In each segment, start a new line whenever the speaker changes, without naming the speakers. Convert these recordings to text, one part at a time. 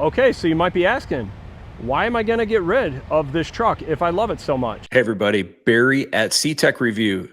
Okay, so you might be asking, why am I gonna get rid of this truck if I love it so much?
Hey everybody, Barry at CTech-review.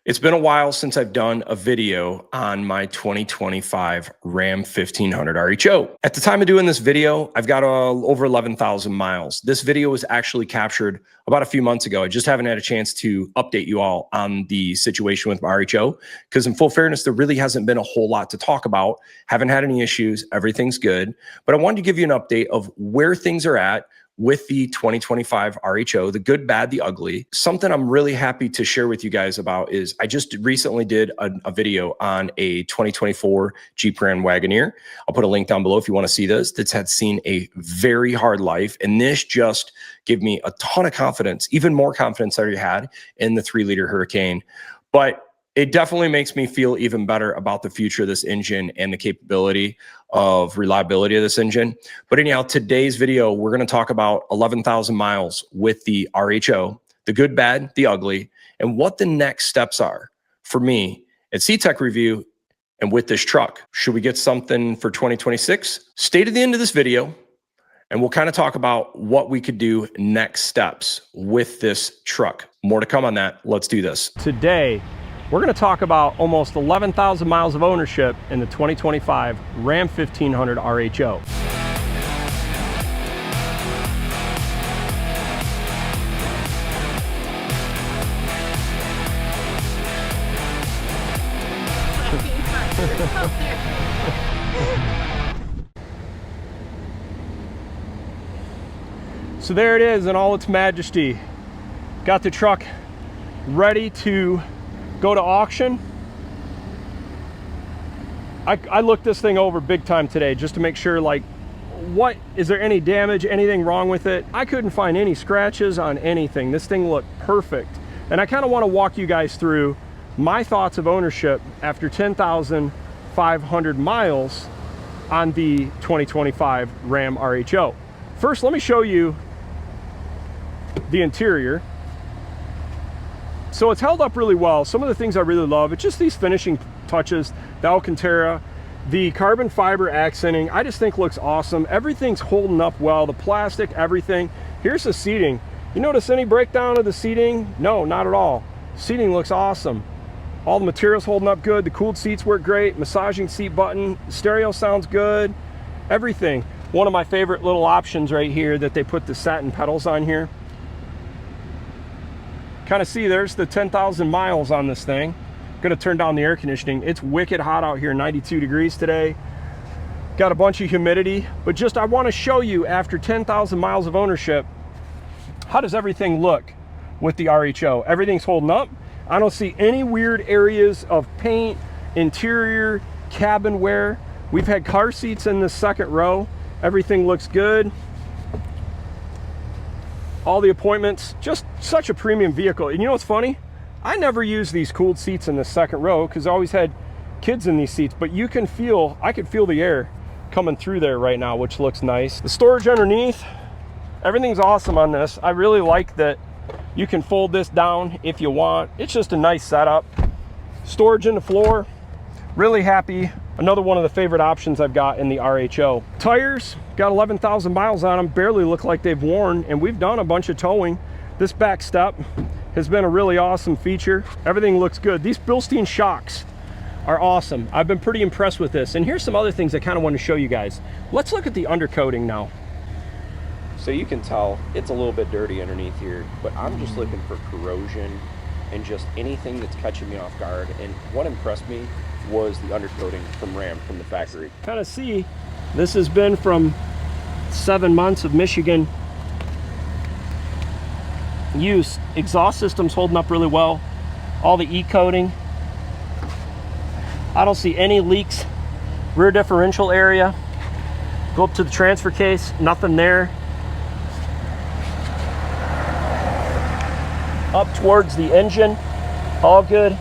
It's been a while since I've done a video on my 2025 Ram 1500 RHO. At the time of doing this video, I've got over 11,000 miles. This video was actually captured about a few months ago. I just haven't had a chance to update you all on the situation with my RHO, because in full fairness, there really hasn't been a whole lot to talk about. Haven't had any issues, everything's good. But I wanted to give you an update of where things are at with the 2025 RHO, the good, bad, the ugly. Something I'm really happy to share with you guys about is I just recently did a video on a 2024 Jeep Grand Wagoneer. I'll put a link down below if you want to see this. That's had seen a very hard life. And this just gave me a ton of confidence, even more confidence than I had in the 3-liter Hurricane. But it definitely makes me feel even better about the future of this engine and the capability of reliability of this engine. But anyhow, today's video, we're going to talk about 11,000 miles with the RHO, the good, bad, the ugly, and what the next steps are for me at CTech-review and with this truck. Should we get something for 2026? Stay to the end of this video, and we'll kind of talk about what we could do next steps with this truck. More to come on that. Let's do this.
Today, we're going to talk about almost 11,000 miles of ownership in the 2025 Ram 1500 RHO. So there it is in all its majesty. Got the truck ready to go to auction. I looked this thing over big time today just to make sure, like, what is there any damage, anything wrong with it? I couldn't find any scratches on anything. This thing looked perfect. And I kind of want to walk you guys through my thoughts of ownership after 10,500 miles on the 2025 Ram RHO. First, let me show you the interior. So it's held up really well. Some of the things I really love, it's just these finishing touches, the Alcantara, the carbon fiber accenting, I just think looks awesome. Everything's holding up well, the plastic, everything. Here's the seating. You notice any breakdown of the seating? No, not at all. Seating looks awesome. All the materials holding up good. The cooled seats work great. Massaging seat button. Stereo sounds good. Everything. One of my favorite little options right here that they put the satin pedals on here. Kind of see there's the 10,000 miles on this thing. Gonna turn down the air conditioning. It's wicked hot out here, 92 degrees today. Got a bunch of humidity, but just I want to show you after 10,000 miles of ownership, how does everything look with the RHO? Everything's holding up. I don't see any weird areas of paint, interior, cabin wear. We've had car seats in the second row. Everything looks good. All the appointments, just such a premium vehicle. And you know what's funny? I never use these cooled seats in the second row because I always had kids in these seats, but you can feel, I could feel the air coming through there right now, which looks nice. The storage underneath, everything's awesome on this. I really like that you can fold this down if you want. It's just a nice setup. Storage in the floor, really happy. Another one of the favorite options I've got in the RHO. Tires, got 11,000 miles on them, barely look like they've worn, and we've done a bunch of towing. This back step has been a really awesome feature. Everything looks good. These Bilstein shocks are awesome. I've been pretty impressed with this. And here's some other things I kind of want to show you guys. Let's look at the undercoating now. So you can tell it's a little bit dirty underneath here, but I'm just looking for corrosion and just anything that's catching me off guard. And what impressed me was the undercoating from Ram, from the factory. Kind of see, this has been from 7 months of Michigan use. Exhaust system's holding up really well. All the E-coating. I don't see any leaks. Rear differential area. Go up to the transfer case, nothing there. Up towards the engine, all good.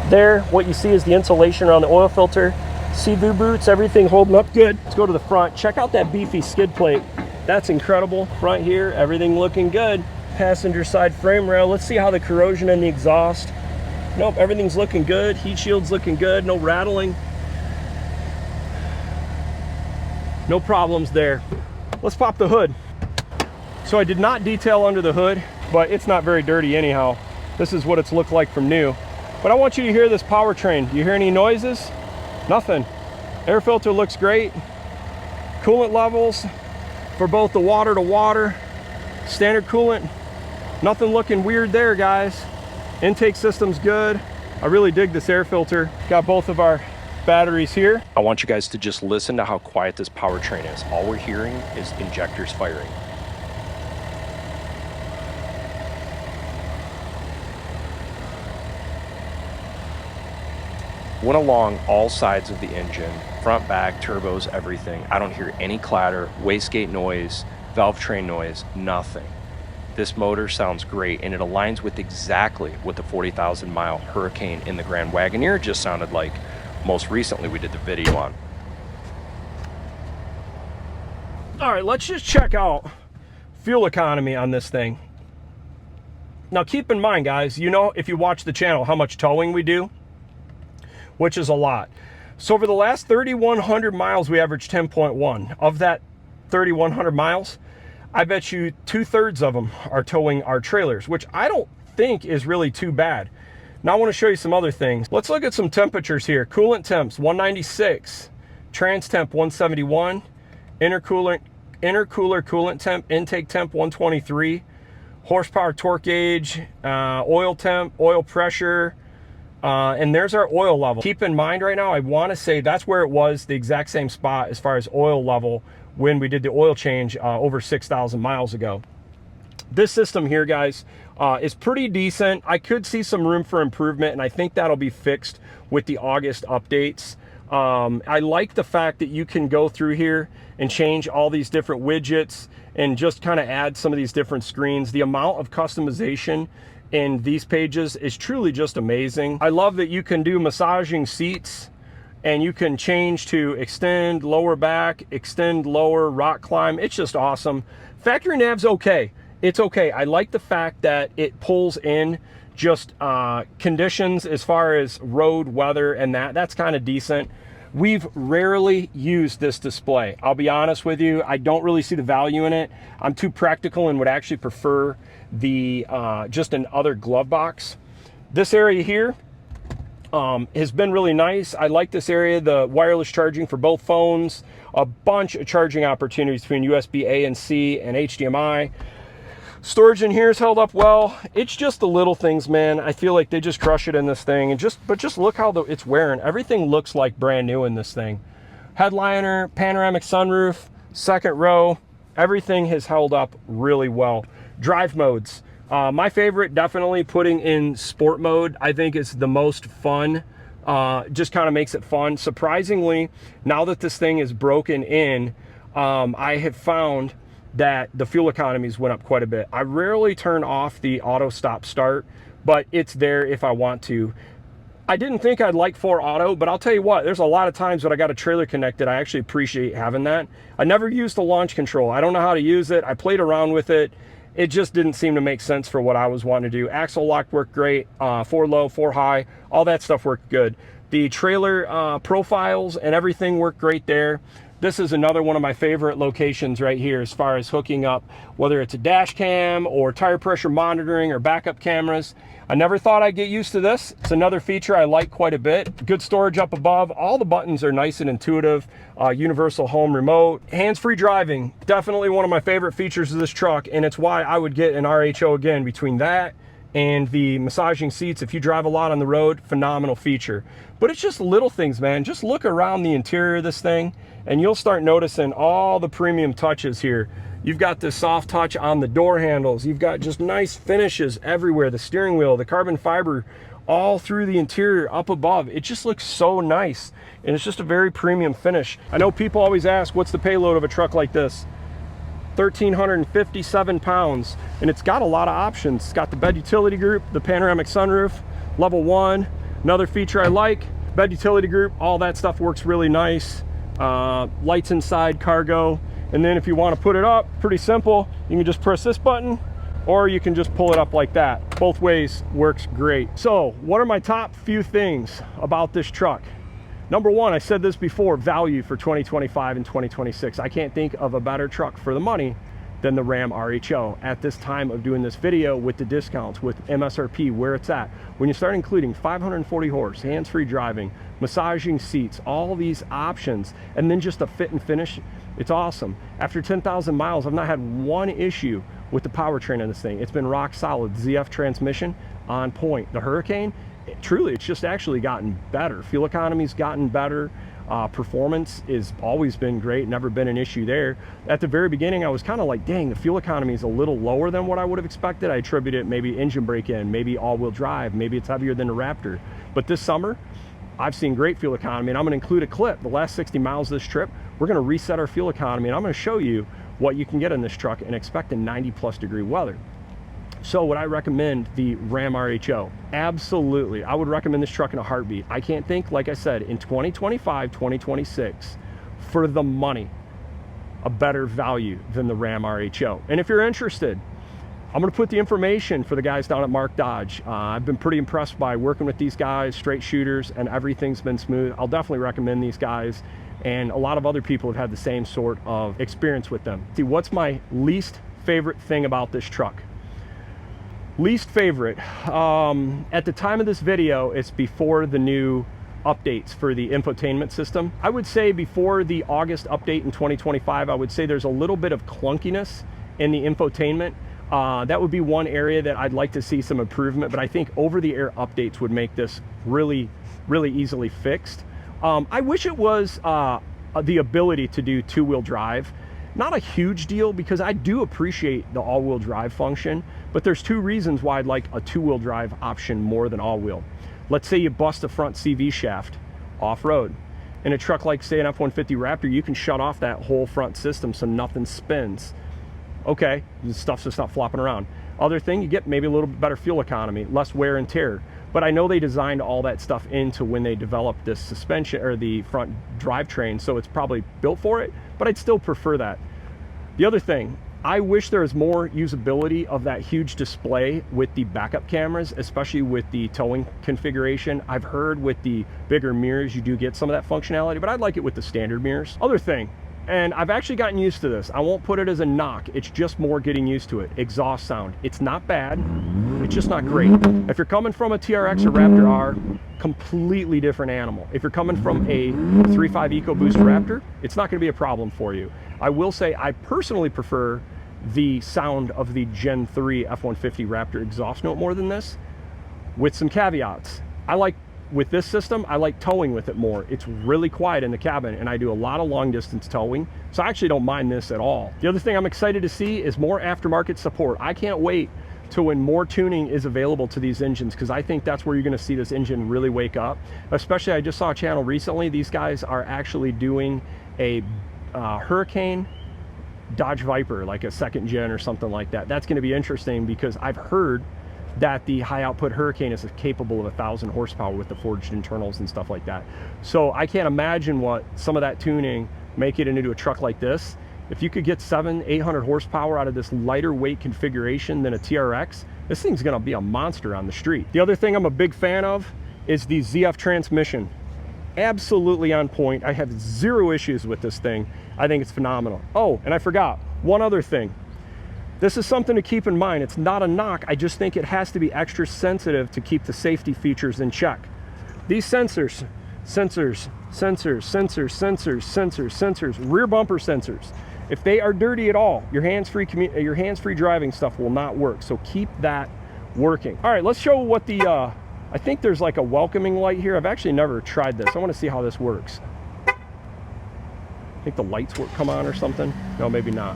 There, what you see is the insulation around the oil filter. See-through boots, everything holding up good. Let's go to the front. Check out that beefy skid plate. That's incredible. Front here, everything looking good. Passenger side frame rail. Let's see how the corrosion in the exhaust. Nope, everything's looking good. Heat shield's looking good. No rattling. No problems there. Let's pop the hood. So I did not detail under the hood, but it's not very dirty anyhow. This is what it's looked like from new. But I want you to hear this powertrain. Do you hear any noises? Nothing. Air filter looks great. Coolant levels for both the water to water, standard coolant. Nothing looking weird there, guys. Intake system's good. I really dig this air filter. Got both of our batteries here. I want you guys to just listen to how quiet this powertrain is. All we're hearing is injectors firing. Went along all sides of the engine, front, back, turbos, everything. I don't hear any clatter, wastegate noise, valve train noise, nothing. This motor sounds great, and it aligns with exactly what the 40,000 mile Hurricane in the Grand Wagoneer just sounded like most recently we did the video on. All right, let's just check out fuel economy on this thing. Now keep in mind, guys, you know, if you watch the channel, how much towing we do, which is a lot. So over the last 3,100 miles, we averaged 10.1. Of that 3,100 miles, I bet you 2/3 of them are towing our trailers, which I don't think is really too bad. Now I want to show you some other things. Let's look at some temperatures here. Coolant temps, 196. Trans temp, 171. Intercooler coolant temp, intake temp, 123. Horsepower torque gauge, oil temp, oil pressure, and there's our oil level. Keep in mind right now, I want to say that's where it was, the exact same spot as far as oil level when we did the oil change over 6,000 miles ago. This system here, guys, is pretty decent. I could see some room for improvement, and I think that'll be fixed with the August updates. I like the fact that you can go through here and change all these different widgets and just kind of add some of these different screens. The amount of customization in these pages is truly just amazing. I love that you can do massaging seats, and you can change to extend, lower back, extend, lower, rock climb. It's just awesome. Factory nav's okay. It's okay. I like the fact that it pulls in just conditions as far as road, weather, and that's kind of decent. We've rarely used this display. I'll be honest with you. I don't really see the value in it. I'm too practical and would actually prefer the just an other glove box. This area here has been really nice. I like this area, the wireless charging for both phones, a bunch of charging opportunities between USB A and C and HDMI. Storage in here is held up well. It's just the little things, man. I feel like they just crush it in this thing. And just look how it's wearing. Everything looks like brand new in this thing. Headliner, panoramic sunroof, second row, everything has held up really well. Drive modes. My favorite, definitely putting in sport mode. I think it's the most fun. Just kind of makes it fun. Surprisingly, now that this thing is broken in, I have found that the fuel economies went up quite a bit. I rarely turn off the auto stop start, but it's there if I want to. I didn't think I'd like 4 auto, but I'll tell you what, there's a lot of times when I got a trailer connected, I actually appreciate having that. I never used the launch control. I don't know how to use it. I played around with it. It just didn't seem to make sense for what I was wanting to do. Axle lock worked great, 4 low, 4 high, all that stuff worked good. The trailer profiles and everything worked great there. This is another one of my favorite locations right here as far as hooking up, whether it's a dash cam or tire pressure monitoring or backup cameras. I never thought I'd get used to this. It's another feature I like quite a bit. Good storage up above. All the buttons are nice and intuitive. Universal home remote. Hands-free driving. Definitely one of my favorite features of this truck, and it's why I would get an RHO again. Between that and the massaging seats, if you drive a lot on the road, phenomenal feature. But it's just little things, man. Just look around the interior of this thing and you'll start noticing all the premium touches here. You've got this soft touch on the door handles. You've got just nice finishes everywhere. The steering wheel, the carbon fiber, all through the interior up above. It just looks so nice, and it's just a very premium finish. I know people always ask, what's the payload of a truck like this? 1,357 pounds, and it's got a lot of options. It's got the bed utility group, the panoramic sunroof, level 1. Another feature I like, bed utility group, all that stuff works really nice. Lights inside, cargo. And then if you want to put it up, pretty simple. You can just press this button, or you can just pull it up like that. Both ways works great. So what are my top few things about this truck? Number one, I said this before, value for 2025 and 2026. I can't think of a better truck for the money than the Ram RHO at this time of doing this video, with the discounts, with MSRP, where it's at. When you start including 540 horse, hands-free driving, massaging seats, all these options, and then just a fit and finish, it's awesome. After 10,000 miles, I've not had one issue with the powertrain of this thing. It's been rock solid. ZF transmission on point. The Hurricane, truly, it's just actually gotten better. Fuel economy's gotten better. Performance has always been great, never been an issue there. At the very beginning, I was kind of like, dang, the fuel economy is a little lower than what I would have expected. I attribute it maybe engine break-in, maybe all-wheel drive, maybe it's heavier than the Raptor. But this summer, I've seen great fuel economy, and I'm gonna include a clip. The last 60 miles of this trip, we're gonna reset our fuel economy, and I'm gonna show you what you can get in this truck and expect in 90+ degree weather. So would I recommend the Ram RHO? Absolutely. I would recommend this truck in a heartbeat. I can't think, like I said, in 2025, 2026, for the money, a better value than the Ram RHO. And if you're interested, I'm gonna put the information for the guys down at Mark Dodge. I've been pretty impressed by working with these guys, straight shooters, and everything's been smooth. I'll definitely recommend these guys. And a lot of other people have had the same sort of experience with them. See, what's my least favorite thing about this truck? Least favorite, at the time of this video, it's before the new updates for the infotainment system. I would say before the August update in 2025, I would say there's a little bit of clunkiness in the infotainment. That would be one area that I'd like to see some improvement, but I think over-the-air updates would make this really, really easily fixed. I wish it was the ability to do two-wheel drive. Not a huge deal, because I do appreciate the all-wheel drive function, but there's two reasons why I'd like a two-wheel drive option more than all-wheel. Let's say you bust a front CV shaft off-road. In a truck like, say, an F-150 Raptor, you can shut off that whole front system so nothing spins. Okay, the stuff's just not flopping around. Other thing, you get maybe a little bit better fuel economy, less wear and tear. But I know they designed all that stuff into when they developed this suspension or the front drivetrain, so it's probably built for it, but I'd still prefer that. The other thing, I wish there was more usability of that huge display with the backup cameras, especially with the towing configuration. I've heard with the bigger mirrors, you do get some of that functionality, but I'd like it with the standard mirrors. Other thing, and I've actually gotten used to this. I won't put it as a knock. It's just more getting used to it. Exhaust sound. It's not bad. It's just not great. If you're coming from a TRX or Raptor R, completely different animal. If you're coming from a 3.5 EcoBoost Raptor, it's not going to be a problem for you. I will say I personally prefer the sound of the Gen 3 F-150 Raptor exhaust note more than this, with some caveats. With this system, I like towing with it more. It's really quiet in the cabin, and I do a lot of long distance towing, so I actually don't mind this at all. The other thing I'm excited to see is more aftermarket support. I can't wait to when more tuning is available to these engines, because I think that's where you're gonna see this engine really wake up. Especially, I just saw a channel recently, these guys are actually doing a Hurricane Dodge Viper, like a second gen or something like that. That's gonna be interesting, because I've heard that the high output Hurricane is capable of 1,000 horsepower with the forged internals and stuff like that. So I can't imagine what some of that tuning make it into a truck like this. If you could get 700-800 horsepower out of this lighter weight configuration than a TRX, this thing's gonna be a monster on the street. The other thing I'm a big fan of is the ZF transmission. Absolutely on point. I have zero issues with this thing. I think it's phenomenal. Oh, and I forgot one other thing. This is something to keep in mind. It's not a knock. I just think it has to be extra sensitive to keep the safety features in check. These sensors, rear bumper sensors, if they are dirty at all, your hands-free driving stuff will not work. So keep that working. All right, let's show what the, I think there's like a welcoming light here. I've actually never tried this. I want to see how this works. I think the lights will come on or something. No, maybe not.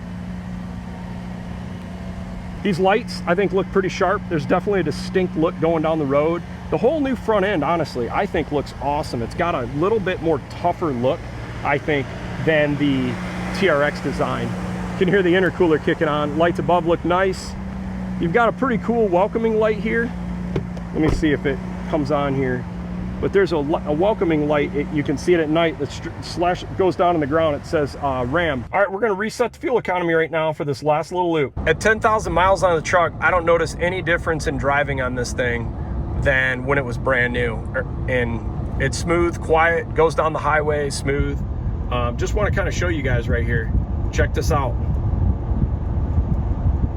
These lights, I think, look pretty sharp. There's definitely a distinct look going down the road. The whole new front end, honestly, I think looks awesome. It's got a little bit more tougher look, I think, than the TRX design. You can hear the intercooler kicking on. Lights above look nice. You've got a pretty cool welcoming light here. Let me see if it comes on here. But there's a welcoming light. You can see it at night. The slash goes down on the ground. It says Ram. All right, we're gonna reset the fuel economy right now for this last little loop. At 10,000 miles on the truck, I don't notice any difference in driving on this thing than when it was brand new in It's smooth, quiet, goes down the highway, smooth. Just want to kind of show you guys right here. Check this out.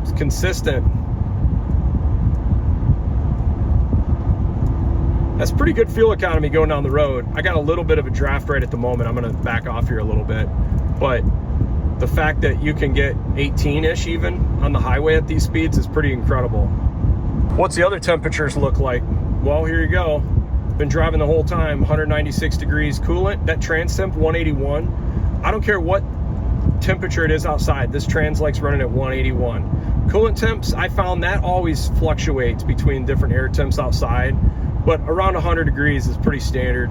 It's consistent. That's pretty good fuel economy going down the road. I got a little bit of a draft right at the moment. I'm gonna back off here a little bit. But the fact that you can get 18-ish even on the highway at these speeds is pretty incredible. What's the other temperatures look like? Well, here you go. Been driving the whole time, 196 degrees coolant. That trans temp, 181. I don't care what temperature it is outside. This trans likes running at 181. Coolant temps, I found that always fluctuates between different air temps outside. But around 100 degrees is pretty standard.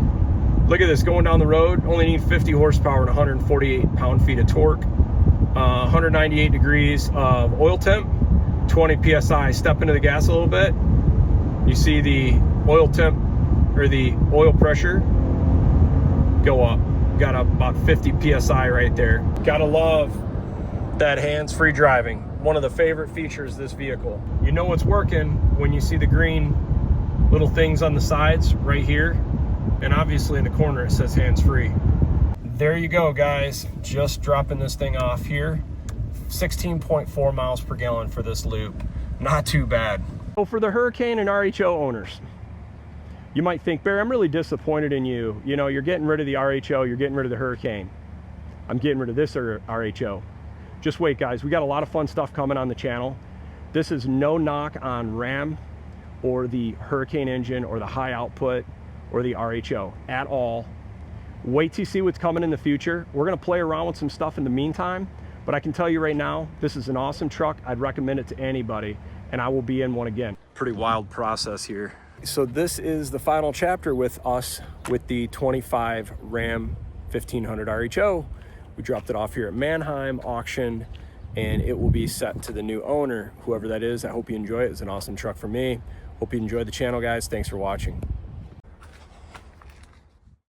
Look at this, going down the road, only need 50 horsepower and 148 pound-feet of torque. 198 degrees of oil temp, 20 PSI. Step into the gas a little bit. You see the oil temp, or the oil pressure, go up. Got about 50 PSI right there. Gotta love that hands-free driving. One of the favorite features of this vehicle. You know it's working when you see the green little things on the sides right here, and obviously in the corner it says hands-free. There you go, guys, just dropping this thing off here. 16.4 miles per gallon for this loop, not too bad. So for the Hurricane and RHO owners, you might think, Barry, I'm really disappointed in you. You know, you're getting rid of the RHO, you're getting rid of the Hurricane. I'm getting rid of this RHO. Just wait, guys, we got a lot of fun stuff coming on the channel. This is no knock on Ram or the Hurricane engine or the high output or the RHO at all. Wait to see what's coming in the future. We're gonna play around with some stuff in the meantime, but I can tell you right now, this is an awesome truck. I'd recommend it to anybody, and I will be in one again. Pretty wild process here. So this is the final chapter with us with the 25 Ram 1500 RHO. We dropped it off here at Mannheim, auctioned, and it will be set to the new owner, whoever that is. I hope you enjoy it. It's an awesome truck for me. Hope you enjoyed the channel, guys. Thanks for watching.